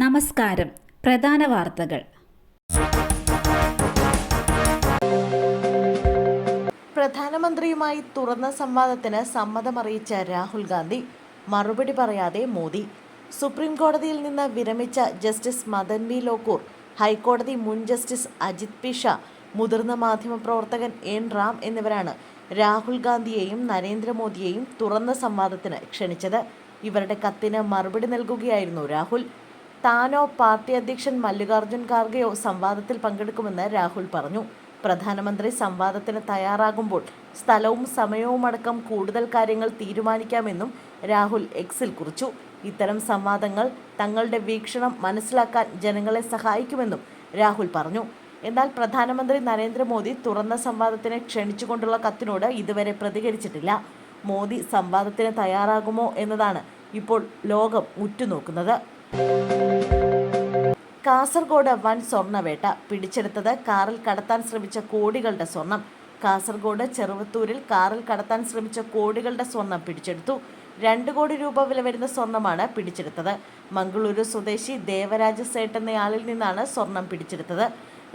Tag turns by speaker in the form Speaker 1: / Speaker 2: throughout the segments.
Speaker 1: നമസ്കാരം. പ്രധാന വാർത്തകൾ.
Speaker 2: പ്രധാനമന്ത്രിയുമായി തുറന്ന സംവാദത്തിന് സമ്മതമറിയിച്ച രാഹുൽ ഗാന്ധി. മറുപടി പറയാതെ മോദി. സുപ്രീം കോടതിയിൽ നിന്ന് വിരമിച്ച ജസ്റ്റിസ് മദൻ ബി ലോക്കൂർ, ഹൈക്കോടതി മുൻ ജസ്റ്റിസ് അജിത് പി ഷാ, മുതിർന്ന മാധ്യമപ്രവർത്തകൻ എൻ റാം എന്നിവരാണ് രാഹുൽ ഗാന്ധിയെയും നരേന്ദ്രമോദിയെയും തുറന്ന സംവാദത്തിന് ക്ഷണിച്ചത്. ഇവരുടെ കത്തിന് മറുപടി നൽകുകയായിരുന്നു രാഹുൽ. താനോ പാർട്ടി അധ്യക്ഷൻ മല്ലികാർജ്ജുൻ ഖാർഗെയോ സംവാദത്തിൽ പങ്കെടുക്കുമെന്ന് രാഹുൽ പറഞ്ഞു. പ്രധാനമന്ത്രി സംവാദത്തിന് തയ്യാറാകുമ്പോൾ സ്ഥലവും സമയവുമടക്കം കൂടുതൽ കാര്യങ്ങൾ തീരുമാനിക്കാമെന്നും രാഹുൽ എക്സിൽ കുറിച്ചു. ഇത്തരം സംവാദങ്ങൾ തങ്ങളുടെ വീക്ഷണം മനസ്സിലാക്കാൻ ജനങ്ങളെ സഹായിക്കുമെന്നും രാഹുൽ പറഞ്ഞു. എന്നാൽ പ്രധാനമന്ത്രി നരേന്ദ്രമോദി തുറന്ന സംവാദത്തിന് ക്ഷണിച്ചുകൊണ്ടുള്ള കത്തിനോട് ഇതുവരെ പ്രതികരിച്ചിട്ടില്ല. മോദി സംവാദത്തിന് തയ്യാറാകുമോ എന്നതാണ് ഇപ്പോൾ ലോകം ഉറ്റുനോക്കുന്നത്. കാസർഗോഡ് വൻ സ്വർണ്ണവേട്ട. പിടിച്ചെടുത്തത് കാറിൽ കടത്താൻ ശ്രമിച്ച കോടികളുടെ സ്വർണം. കാസർഗോഡ് ചെറുവത്തൂരിൽ കാറിൽ കടത്താൻ ശ്രമിച്ച കോടികളുടെ സ്വർണം പിടിച്ചെടുത്തു. 2 കോടി രൂപ വില വരുന്ന സ്വർണമാണ് പിടിച്ചെടുത്തത്. മംഗളൂരു സ്വദേശി ദേവരാജ് സേട്ട് എന്നയാളിൽ നിന്നാണ് സ്വർണം പിടിച്ചെടുത്തത്.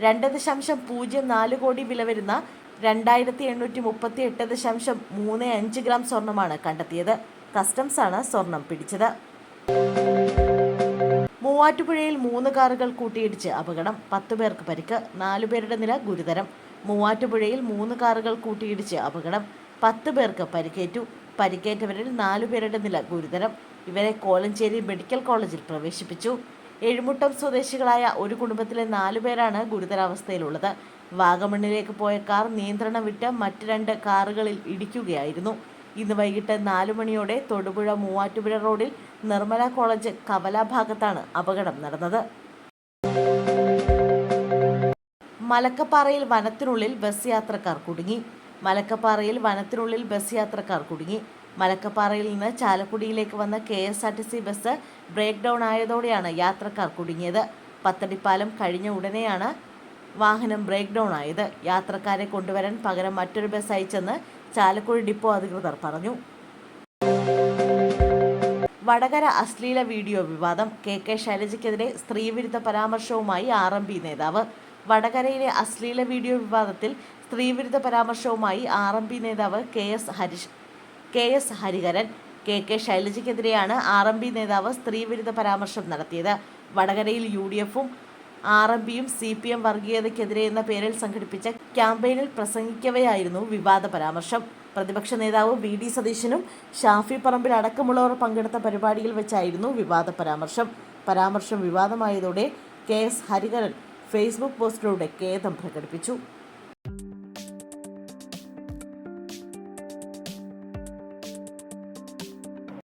Speaker 2: 2.04 കോടി വില വരുന്ന 2838.35 ഗ്രാം സ്വർണമാണ് കണ്ടെത്തിയത്. കസ്റ്റംസാണ് സ്വർണം പിടിച്ചത്. മൂവാറ്റുപുഴയിൽ 3 കാറുകൾ കൂട്ടിയിടിച്ച് അപകടം. 10 പേർക്ക് പരിക്ക്, 4 പേരുടെ നില ഗുരുതരം. മൂവാറ്റുപുഴയിൽ 3 കാറുകൾ കൂട്ടിയിടിച്ച് അപകടം. 10 പേർക്ക് പരിക്കേറ്റു. പരിക്കേറ്റവരിൽ 4 പേരുടെ നില ഗുരുതരം. ഇവരെ കോലഞ്ചേരി മെഡിക്കൽ കോളേജിൽ പ്രവേശിപ്പിച്ചു. എഴുമുട്ടം സ്വദേശികളായ ഒരു കുടുംബത്തിലെ 4 പേരാണ് ഗുരുതരാവസ്ഥയിലുള്ളത്. വാഗമണ്ണിലേക്ക് പോയ കാർ നിയന്ത്രണം വിട്ട് മറ്റ് 2 കാറുകളിൽ ഇടിക്കുകയായിരുന്നു. ഇന്ന് വൈകിട്ട് 4 മണിയോടെ തൊടുപുഴ മൂവാറ്റുപുഴ റോഡിൽ നിർമ്മല കോളേജ് കവല ഭാഗത്താണ് അപകടം നടന്നത്. മലക്കപ്പാറയിൽ വനത്തിനുള്ളിൽ ബസ് യാത്രക്കാർ കുടുങ്ങി. മലക്കപ്പാറയിൽ വനത്തിനുള്ളിൽ ബസ് യാത്രക്കാർ കുടുങ്ങി. മലക്കപ്പാറയിൽ നിന്ന് ചാലക്കുടിയിലേക്ക് വന്ന KSRTC ബസ് ബ്രേക്ക് ഡൗൺ ആയതോടെയാണ് യാത്രക്കാർ കുടുങ്ങിയത്. പത്തടിപ്പാലം കഴിഞ്ഞ ഉടനെയാണ് വാഹനം ബ്രേക്ക് ഡൗൺ ആയത്. യാത്രക്കാരെ കൊണ്ടുവരാൻ പകരം മറ്റൊരു ബസ് അയച്ചെന്ന് ചാലക്കുടി ഡിപ്പോ അധികൃതർ പറഞ്ഞു. വടകര അശ്ലീല വീഡിയോ വിവാദം. KK ശൈലജയ്ക്കെതിരെ സ്ത്രീവിരുദ്ധ പരാമർശവുമായി RMP നേതാവ്. വടകരയിലെ അശ്ലീല വീഡിയോ വിവാദത്തിൽ സ്ത്രീവിരുദ്ധ പരാമർശവുമായി RMP നേതാവ് KS ഹരിഹരൻ. KK ശൈലജയ്ക്കെതിരെയാണ് RMP നേതാവ് സ്ത്രീവിരുദ്ധ പരാമർശം നടത്തിയത്. വടകരയിൽ UDF-ഉം RMPയും CPM വർഗീയതയ്ക്കെതിരെ എന്ന പേരിൽ സംഘടിപ്പിച്ച ക്യാമ്പയിനിൽ പ്രസംഗിക്കവെയായിരുന്നു വിവാദ പരാമർശം. പ്രതിപക്ഷ നേതാവ് VD സതീശനും ഷാഫി പറമ്പിൽ അടക്കമുള്ളവർ പങ്കെടുത്ത പരിപാടിയിൽ വെച്ചായിരുന്നു വിവാദ പരാമർശം വിവാദമായതോടെ KS ഹരിഹരൻ ഫേസ്ബുക്ക് പോസ്റ്റിലൂടെ ഖേദം പ്രകടിപ്പിച്ചു.